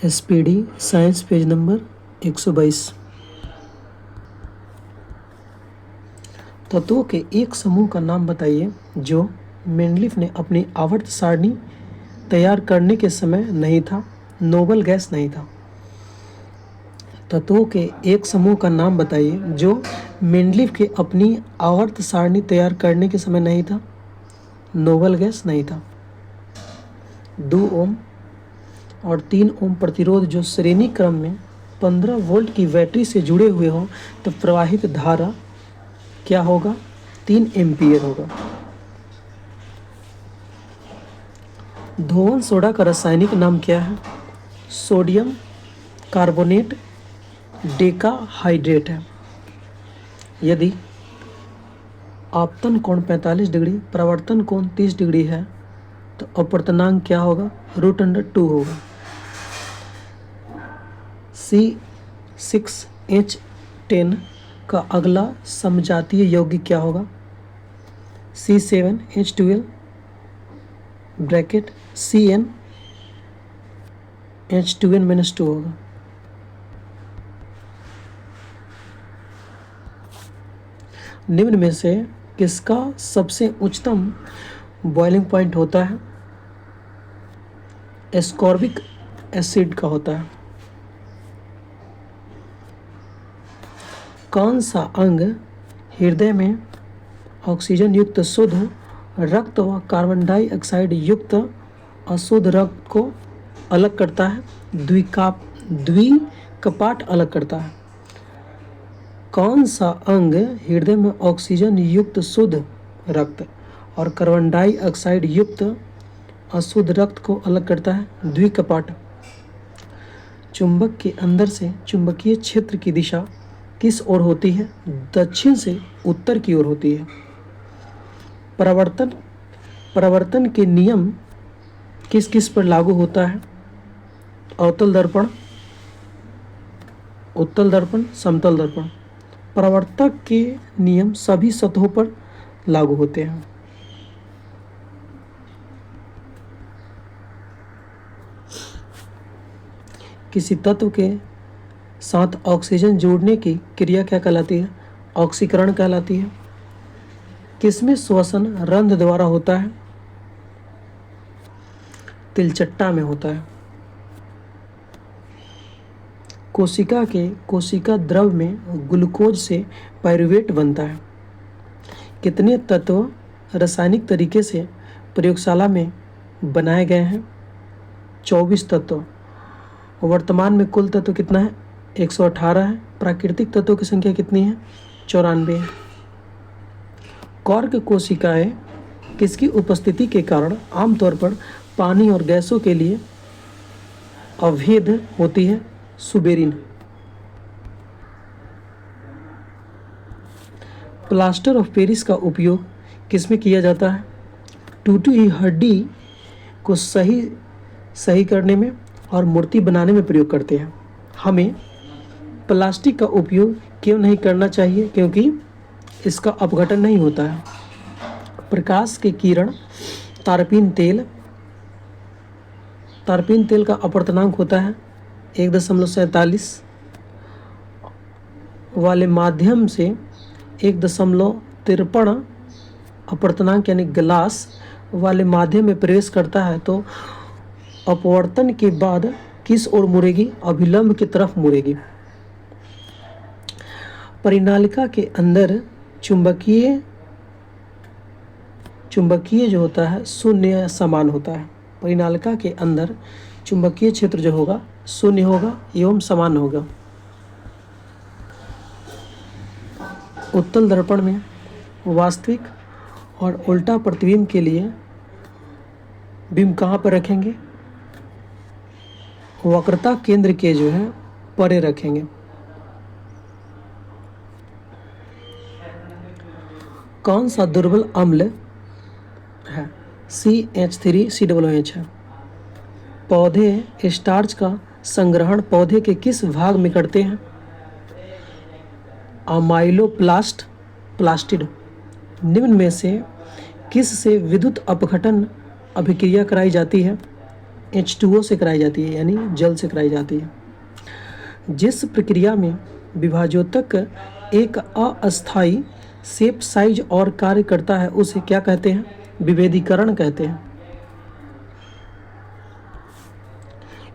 SPD science page number 122। तत्वों के एक समूह का नाम बताइए जो मेंडलीफ ने अपनी आवर्त सारणी तैयार करने के समय नहीं था, नोबल गैस नहीं था। तत्वों के एक समूह का नाम बताइए जो मेंडलीफ के अपनी आवर्त सारणी तैयार करने के समय नहीं था, नोबल गैस नहीं था। 2 ओम और 3 ओम प्रतिरोध जो श्रेणी क्रम में 15 वोल्ट की बैटरी से जुड़े हुए हों तो प्रवाहित धारा क्या होगा? 3 एम्पीयर होगा। धोवन सोडा का रासायनिक नाम क्या है? सोडियम कार्बोनेट डेकाहाइड्रेट है। यदि आपतन कोण 45 डिग्री, प्रवर्तन कोण 30 डिग्री है तो अपवर्तनांक क्या होगा? √2 होगा। C6H10 का अगला समजातीय यौगिक क्या होगा? C7H12 ब्रैकेट CnH2n-2 होगा। निम्न में से किसका सबसे उच्चतम बॉइलिंग पॉइंट होता है? एस्कॉर्बिक एसिड का होता है। कौन सा अंग हृदय में ऑक्सीजन युक्त शुद्ध रक्त व कार्बन डाइऑक्साइड युक्त अशुद्ध रक्त को अलग करता है? द्विकपाट अलग करता है। कौन सा अंग हृदय में ऑक्सीजन युक्त शुद्ध रक्त और कार्बन डाइऑक्साइड युक्त अशुद्ध रक्त को अलग करता है? द्विकपाट। चुंबक के अंदर से चुंबकीय क्षेत्र की दिशा किस ओर होती है? दक्षिण से उत्तर की ओर होती है। परावर्तन के नियम किस किस पर लागू होता है? अवतल दर्पण, उत्तल दर्पण, समतल दर्पण। परावर्तक के नियम सभी सतहों पर लागू होते हैं। किसी तत्व के साथ ऑक्सीजन जोड़ने की क्रिया क्या कहलाती है? ऑक्सीकरण कहलाती है। किसमें श्वसन रंध्र द्वारा होता है? तिलचट्टा में होता है। कोशिका द्रव में ग्लूकोज से पाइरूवेट बनता है। कितने तत्व रासायनिक तरीके से प्रयोगशाला में बनाए गए हैं? 24 तत्व। वर्तमान में कुल तत्व कितना है? 118 है। प्राकृतिक तत्वों की संख्या कितनी है? 94 है। कॉर्क कोशिकाएं किसकी उपस्थिति के कारण आमतौर पर पानी और गैसों के लिए अवैध होती है? सुबेरिन। प्लास्टर ऑफ पेरिस का उपयोग किसमें किया जाता है? टूटी हुई हड्डी को सही करने में और मूर्ति बनाने में प्रयोग करते हैं। हमें प्लास्टिक का उपयोग क्यों नहीं करना चाहिए? क्योंकि इसका अपघटन नहीं होता है। प्रकाश के किरण तारपीन तेल का अपवर्तनांक होता है 1.47 वाले माध्यम से 1.53 अपवर्तनांक यानी ग्लास वाले माध्यम में प्रवेश करता है तो अपवर्तन के बाद किस ओर मुड़ेगी? अभिलंब की तरफ मुड़ेगी। परिनालिका के अंदर चुंबकीय जो होता है शून्य समान होता है। परिनालिका के अंदर चुंबकीय क्षेत्र जो होगा शून्य होगा एवं समान होगा। उत्तल दर्पण में वास्तविक और उल्टा प्रतिबिंब के लिए बिंब कहाँ पर रखेंगे? वक्रता केंद्र के जो है परे रखेंगे। कौन सा दुर्बल अम्ल है? CH3COOH है। पौधे स्टार्च का संग्रहण पौधे के किस भाग में करते हैं? प्लास्टिड। निम्न में से किस से विद्युत अपघटन अभिक्रिया कराई जाती है? H2O से कराई जाती है, यानी जल से कराई जाती है। जिस प्रक्रिया में विभाजोतक एक अस्थायी शेप, साइज और कार्य करता है उसे क्या कहते हैं? विभेदीकरण कहते हैं।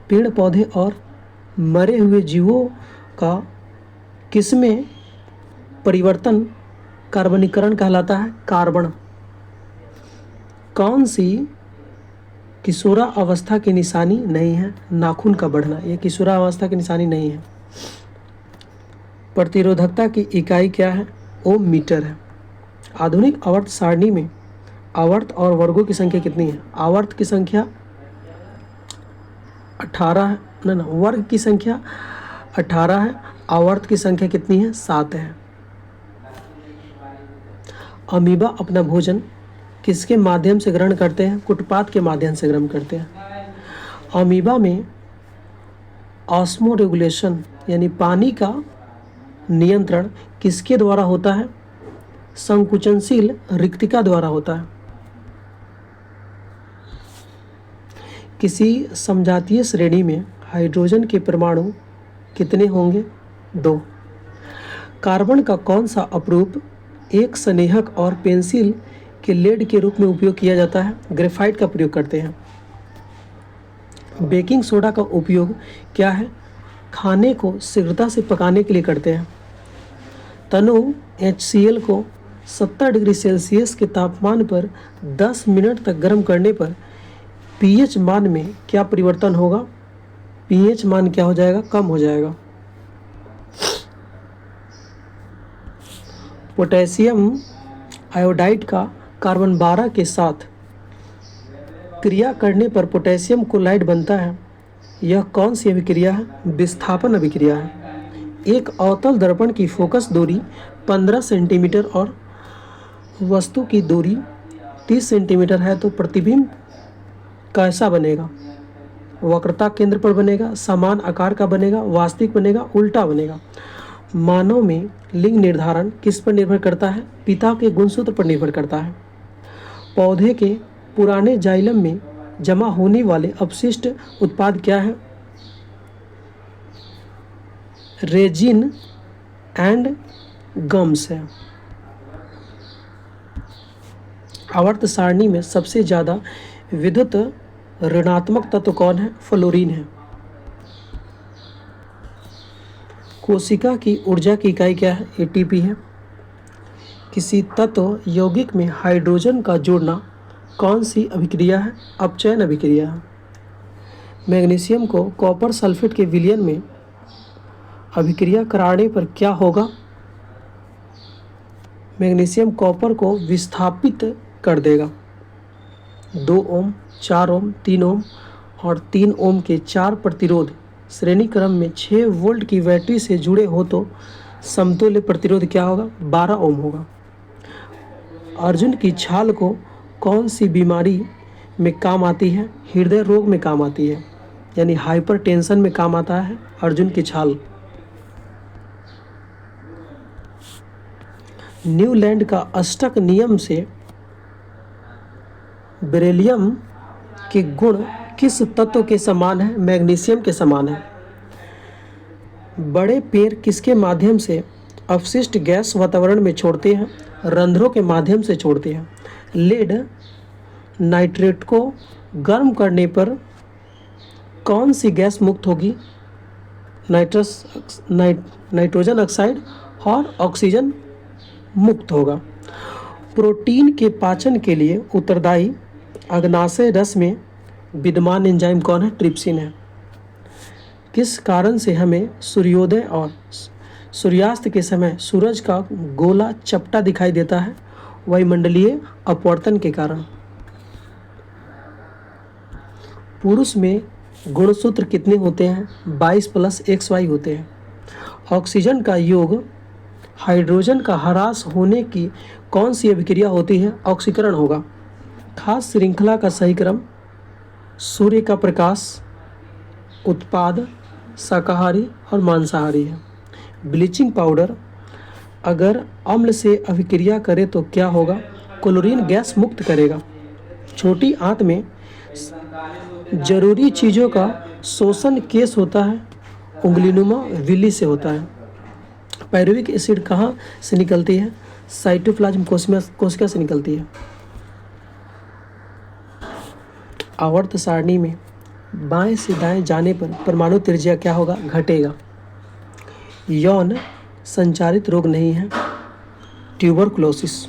पेड़ पौधे और मरे हुए जीवों का किसमें परिवर्तन कार्बनीकरण कहलाता है? कार्बन। कौन सी किशोरावस्था की निशानी नहीं है? नाखून का बढ़ना, ये किशोरावस्था की निशानी नहीं है। प्रतिरोधकता की इकाई क्या है? ओम मीटर है। आधुनिक आवर्त सारणी में आवर्त और वर्गों की संख्या कितनी है? आवर्त की संख्या 18 है, ना वर्ग की संख्या 18 है, आवर्त की संख्या कितनी है? 7 है। अमीबा अपना भोजन किसके माध्यम से ग्रहण करते हैं? कुटपात के माध्यम से ग्रहण करते हैं। अमीबा में ऑस्मो रेगुलेशन यानी पानी का नियंत्रण किसके द्वारा होता है? संकुचनशील रिक्तिका द्वारा होता है। किसी समजातीय श्रेणी में हाइड्रोजन के परमाणु कितने होंगे? 2। कार्बन का कौन सा अपरूप एक स्नेहक और पेंसिल के लेड के रूप में उपयोग किया जाता है? ग्रेफाइट का प्रयोग करते हैं। बेकिंग सोडा का उपयोग क्या है? खाने को शीघ्रता से पकाने के लिए करते हैं। तनु HCl को 70 डिग्री सेल्सियस के तापमान पर 10 मिनट तक गर्म करने पर pH मान में क्या परिवर्तन होगा? pH मान क्या हो जाएगा? कम हो जाएगा। पोटेशियम आयोडाइड का कार्बन 12 के साथ क्रिया करने पर पोटेशियम क्लोराइड बनता है। यह कौन सी अभिक्रिया है? विस्थापन अभिक्रिया है। एक अवतल दर्पण की फोकस दूरी 15 सेंटीमीटर और वस्तु की दूरी 30 सेंटीमीटर है तो प्रतिबिंब कैसा बनेगा? वक्रता केंद्र पर बनेगा, समान आकार का बनेगा, वास्तविक बनेगा, उल्टा बनेगा। मानव में लिंग निर्धारण किस पर निर्भर करता है? पिता के गुणसूत्र पर निर्भर करता है। पौधे के पुराने जाइलम में जमा होने वाले अपशिष्ट उत्पाद क्या है? रेजिन एंड गम्स है। आवर्त सारणी में सबसे ज़्यादा विद्युत ऋणात्मक तत्व कौन है? फ्लोरीन है। कोशिका की ऊर्जा की इकाई क्या है? ATP है। किसी तत्व यौगिक में हाइड्रोजन का जोड़ना कौन सी अभिक्रिया है? अपचयन अभिक्रिया है। मैग्नीशियम को कॉपर सल्फेट के विलयन में अभिक्रिया कराने पर क्या होगा? मैग्नीशियम कॉपर को विस्थापित कर देगा। 2 ओम, 4 ओम, 3 ओम और 3 ओम के 4 प्रतिरोध श्रेणी क्रम में 6 वोल्ट की बैटरी से जुड़े हो तो समतुल्य प्रतिरोध क्या होगा? 12 ओम होगा। अर्जुन की छाल को कौन सी बीमारी में काम आती है? हृदय रोग में काम आती है, यानी हाइपरटेंशन में काम आता है अर्जुन की छाल। न्यूलैंड का अष्टक नियम से बेरिलियम के गुण किस तत्व के समान है? मैग्नीशियम के समान है। बड़े पेड़ किसके माध्यम से अपशिष्ट गैस वातावरण में छोड़ते हैं? रंध्रों के माध्यम से छोड़ते हैं। लेड नाइट्रेट को गर्म करने पर कौन सी गैस मुक्त होगी? नाइट्रोजन ऑक्साइड और ऑक्सीजन मुक्त होगा। प्रोटीन के पाचन के लिए उत्तरदायी अग्नाशय रस में विद्यमान एंजाइम कौन है? ट्रिप्सिन है। किस कारण से हमें सूर्योदय और सूर्यास्त के समय सूरज का गोला चपटा दिखाई देता है? वायुमंडलीय अपवर्तन के कारण। पुरुष में गुणसूत्र कितने होते हैं? 22 + XY होते हैं। ऑक्सीजन का योग हाइड्रोजन का ह्रास होने की कौन सी अभिक्रिया होती है? ऑक्सीकरण होगा। खास श्रृंखला का सही क्रम सूर्य का प्रकाश, उत्पाद, शाकाहारी और मांसाहारी है। ब्लीचिंग पाउडर अगर अम्ल से अभिक्रिया करे तो क्या होगा? क्लोरीन गैस मुक्त करेगा। छोटी आंत में जरूरी चीज़ों का शोषण केस होता है, उंगलीनुमा विली से होता है। पायरुविक एसिड कहाँ से निकलती है? साइटोप्लाज्म कोशिका से निकलती है। आवर्त सारणी में बाएं से दाएं जाने पर परमाणु त्रिज्या क्या होगा? घटेगा। यौन संचारित रोग नहीं है, ट्यूबरकुलोसिस।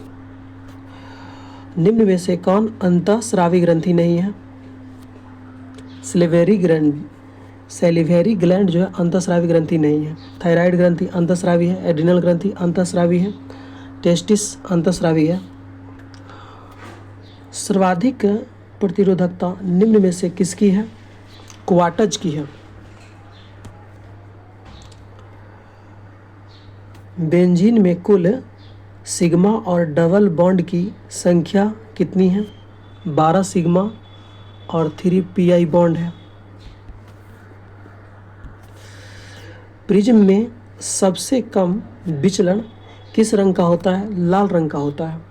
निम्न में से कौन अंतःस्रावी ग्रंथि नहीं है? सैलिवेरी ग्लैंड जो है अंतःस्रावी ग्रंथि नहीं है। थायराइड ग्रंथि अंतःस्रावी है, एड्रिनल ग्रंथि अंतःस्रावी है, टेस्टिस अंतःस्रावी है। सर्वाधिक प्रतिरोधकता निम्न में से किसकी है? क्वार्टज की है। बेंजीन में कुल सिग्मा और डबल बॉन्ड की संख्या कितनी है? 12 सिग्मा और 3 पीआई बॉन्ड है। प्रिज्म में सबसे कम विचलन किस रंग का होता है? लाल रंग का होता है।